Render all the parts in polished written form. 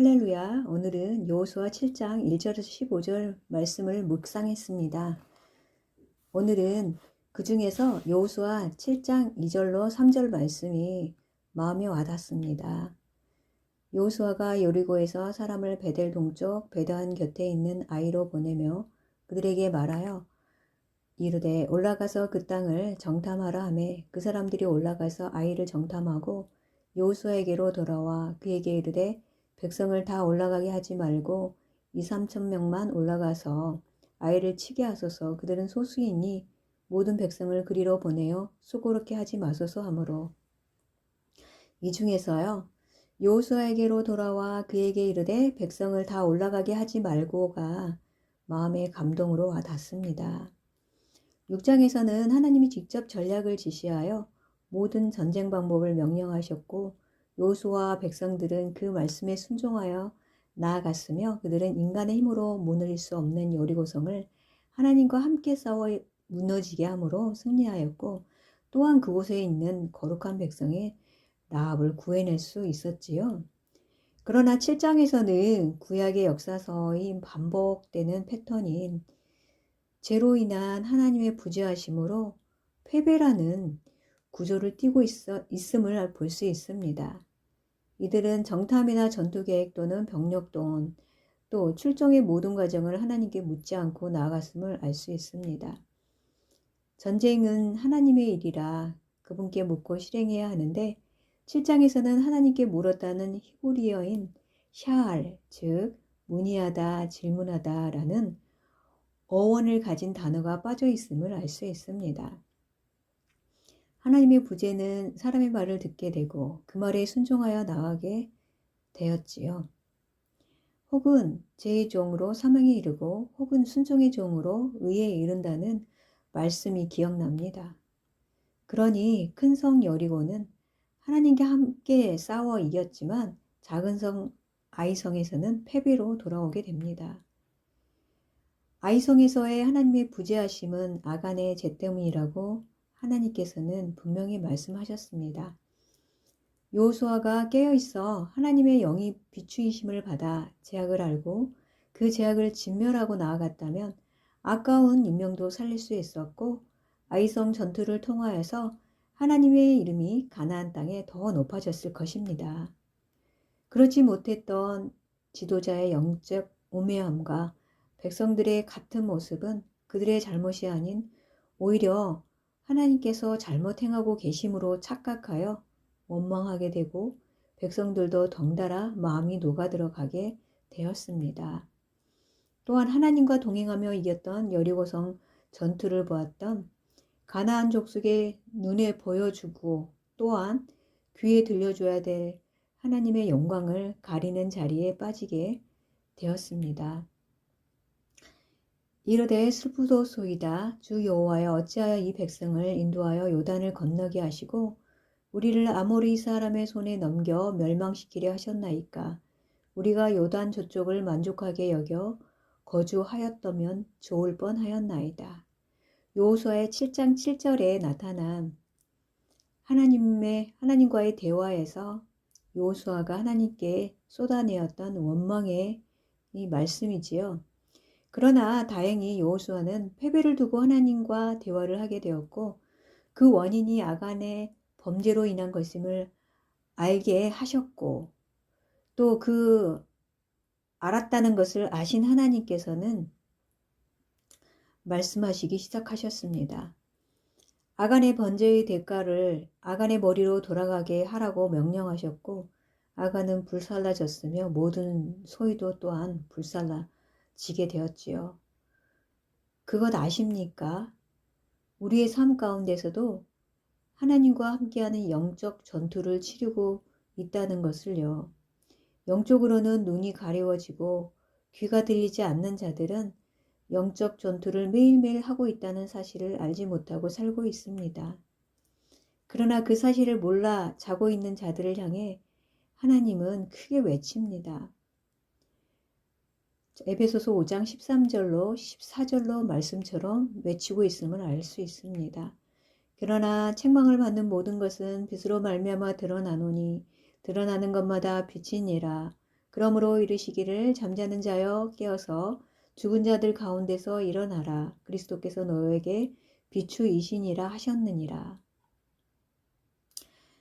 할렐루야. 오늘은 여호수아 7장 1절에서 15절 말씀을 묵상했습니다. 오늘은 그 중에서 여호수아 7장 2절로 3절 말씀이 마음에 와닿습니다. 여호수아가 여리고에서 사람을 베델 동쪽 베단 곁에 있는 아이로 보내며 그들에게 말하여 이르되 올라가서 그 땅을 정탐하라 하매 그 사람들이 올라가서 아이를 정탐하고 여호수아에게로 돌아와 그에게 이르되 백성을 다 올라가게 하지 말고 2~3천 명만 올라가서 아이를 치게 하소서. 그들은 소수이니 모든 백성을 그리로 보내어 수고롭게 하지 마소서 하므로 이 중에서요 여호수아에게로 돌아와 그에게 이르되 백성을 다 올라가게 하지 말고가 마음의 감동으로 와 닿습니다. 6장에서는 하나님이 직접 전략을 지시하여 모든 전쟁 방법을 명령하셨고 여호수아와 백성들은 그 말씀에 순종하여 나아갔으며 그들은 인간의 힘으로 무너질 수 없는 여리고성을 하나님과 함께 싸워 무너지게 함으로 승리하였고 또한 그곳에 있는 거룩한 백성의 라합을 구해낼 수 있었지요. 그러나 7장에서는 구약의 역사서인 반복되는 패턴인 죄로 인한 하나님의 부재하심으로 패배라는 구조를 띠고 있음을 볼 수 있습니다. 이들은 정탐이나 전투계획 또는 병력돈 또 출정의 모든 과정을 하나님께 묻지 않고 나아갔음을 알 수 있습니다. 전쟁은 하나님의 일이라 그분께 묻고 실행해야 하는데 7장에서는 하나님께 물었다는 히브리어인 샤알, 즉 문의하다, 질문하다 라는 어원을 가진 단어가 빠져 있음을 알 수 있습니다. 하나님의 부재는 사람의 말을 듣게 되고 그 말에 순종하여 나가게 되었지요. 혹은 죄의 종으로 사망에 이르고 혹은 순종의 종으로 의에 이른다는 말씀이 기억납니다. 그러니 큰 성 여리고는 하나님과 함께 싸워 이겼지만 작은 성 아이성에서는 패배로 돌아오게 됩니다. 아이성에서의 하나님의 부재하심은 아간의 죄 때문이라고 하나님께서는 분명히 말씀하셨습니다. 여호수아가 깨어있어 하나님의 영이 비추이심을 받아 죄악을 알고 그 죄악을 진멸하고 나아갔다면 아까운 인명도 살릴 수 있었고 아이성 전투를 통하여서 하나님의 이름이 가나안 땅에 더 높아졌을 것입니다. 그렇지 못했던 지도자의 영적 우매함과 백성들의 같은 모습은 그들의 잘못이 아닌 오히려 하나님께서 잘못 행하고 계심으로 착각하여 원망하게 되고 백성들도 덩달아 마음이 녹아들어가게 되었습니다. 또한 하나님과 동행하며 이겼던 여리고성 전투를 보았던 가나안 족속의 눈에 보여주고 또한 귀에 들려줘야 될 하나님의 영광을 가리는 자리에 빠지게 되었습니다. 이르되 슬프도소이다. 주 여호와여 어찌하여 이 백성을 인도하여 요단을 건너게 하시고 우리를 아모리 사람의 손에 넘겨 멸망시키려 하셨나이까. 우리가 요단 저쪽을 만족하게 여겨 거주하였다면 좋을 뻔하였나이다. 여호수아의 7장 7절에 나타난 하나님과의 대화에서 여호수아가 하나님께 쏟아내었던 원망의 이 말씀이지요. 그러나 다행히 여호수아는 패배를 두고 하나님과 대화를 하게 되었고 그 원인이 아간의 범죄로 인한 것임을 알게 하셨고 또 그 알았다는 것을 아신 하나님께서는 말씀하시기 시작하셨습니다. 아간의 번제의 대가를 아간의 머리로 돌아가게 하라고 명령하셨고 아간은 불살라졌으며 모든 소유도 또한 불살라지게 되었지요. 그것 아십니까? 우리의 삶 가운데서도 하나님과 함께하는 영적 전투를 치르고 있다는 것을요. 영적으로는 눈이 가려워지고 귀가 들리지 않는 자들은 영적 전투를 매일매일 하고 있다는 사실을 알지 못하고 살고 있습니다. 그러나 그 사실을 몰라 자고 있는 자들을 향해 하나님은 크게 외칩니다. 에베소서 5장 13절로 14절로 말씀처럼 외치고 있음을 알 수 있습니다. 그러나 책망을 받는 모든 것은 빛으로 말미암아 드러나노니 드러나는 것마다 빛이니라. 그러므로 이르시기를 잠자는 자여 깨어서 죽은 자들 가운데서 일어나라. 그리스도께서 너에게 비추이시니라 하셨느니라.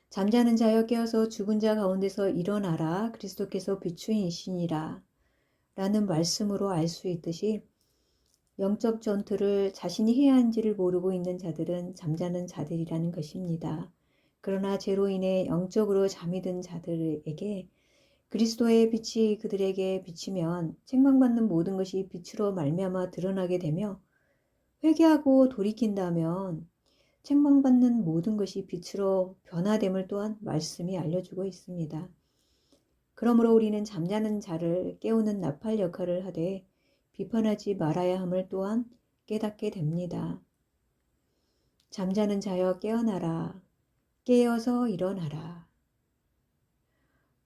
잠자는 자여 깨어서 죽은 자 가운데서 일어나라. 그리스도께서 비추이시니라. 라는 말씀으로 알 수 있듯이 영적 전투를 자신이 해야 하는지를 모르고 있는 자들은 잠자는 자들이라는 것입니다. 그러나 죄로 인해 영적으로 잠이 든 자들에게 그리스도의 빛이 그들에게 비치면 책망받는 모든 것이 빛으로 말미암아 드러나게 되며 회개하고 돌이킨다면 책망받는 모든 것이 빛으로 변화됨을 또한 말씀이 알려주고 있습니다. 그러므로 우리는 잠자는 자를 깨우는 나팔 역할을 하되 비판하지 말아야 함을 또한 깨닫게 됩니다. 잠자는 자여 깨어나라. 깨어서 일어나라.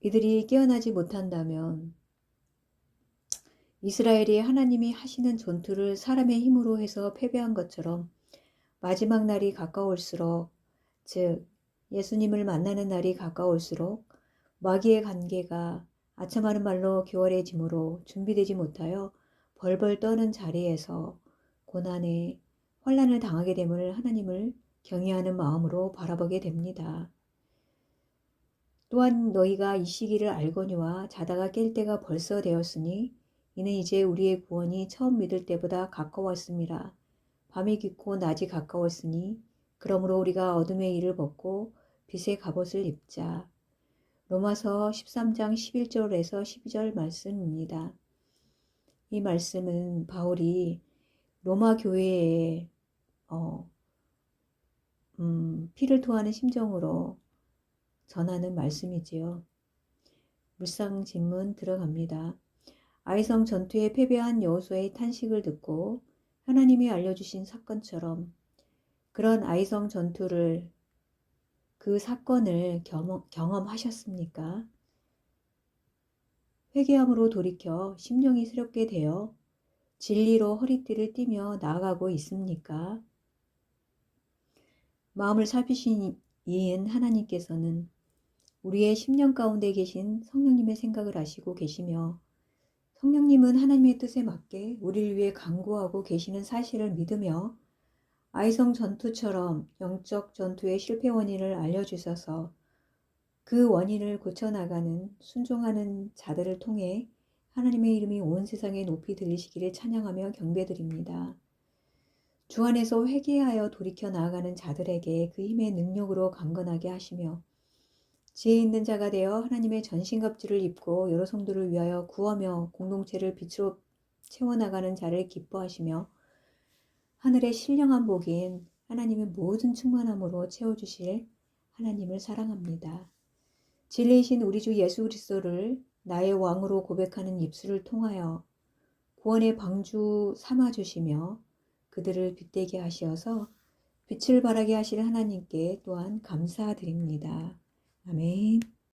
이들이 깨어나지 못한다면 이스라엘이 하나님이 하시는 전투를 사람의 힘으로 해서 패배한 것처럼 마지막 날이 가까울수록, 즉 예수님을 만나는 날이 가까울수록 마귀의 관계가 아첨하는 말로 교활해짐으로 준비되지 못하여 벌벌 떠는 자리에서 고난에 환난을 당하게 됨을 하나님을 경외하는 마음으로 바라보게 됩니다. 또한 너희가 이 시기를 알거니와 자다가 깰 때가 벌써 되었으니 이는 이제 우리의 구원이 처음 믿을 때보다 가까웠습니다. 밤이 깊고 낮이 가까웠으니 그러므로 우리가 어둠의 일을 벗고 빛의 갑옷을 입자. 로마서 13장 11절에서 12절 말씀입니다. 이 말씀은 바울이 로마 교회에 피를 토하는 심정으로 전하는 말씀이지요. 묵상 질문 들어갑니다. 아이성 전투에 패배한 여호수아의 탄식을 듣고 하나님이 알려주신 사건처럼 그런 아이성 전투를 그 사건을 경험하셨습니까? 회개함으로 돌이켜 심령이 새롭게 되어 진리로 허리띠를 띠며 나아가고 있습니까? 마음을 살피신 이인 하나님께서는 우리의 심령 가운데 계신 성령님의 생각을 아시고 계시며 성령님은 하나님의 뜻에 맞게 우리를 위해 간구하고 계시는 사실을 믿으며 아이성 전투처럼 영적 전투의 실패 원인을 알려주셔서 그 원인을 고쳐나가는 순종하는 자들을 통해 하나님의 이름이 온 세상에 높이 들리시기를 찬양하며 경배드립니다. 주 안에서 회개하여 돌이켜 나아가는 자들에게 그 힘의 능력으로 강건하게 하시며 지혜 있는 자가 되어 하나님의 전신갑주를 입고 여러 성도를 위하여 구하며 공동체를 빛으로 채워나가는 자를 기뻐하시며 하늘의 신령한 복인 하나님의 모든 충만함으로 채워주실 하나님을 사랑합니다. 진리이신 우리 주 예수 그리스도를 나의 왕으로 고백하는 입술을 통하여 구원의 방주 삼아주시며 그들을 빛되게 하시어서 빛을 발하게 하실 하나님께 또한 감사드립니다. 아멘.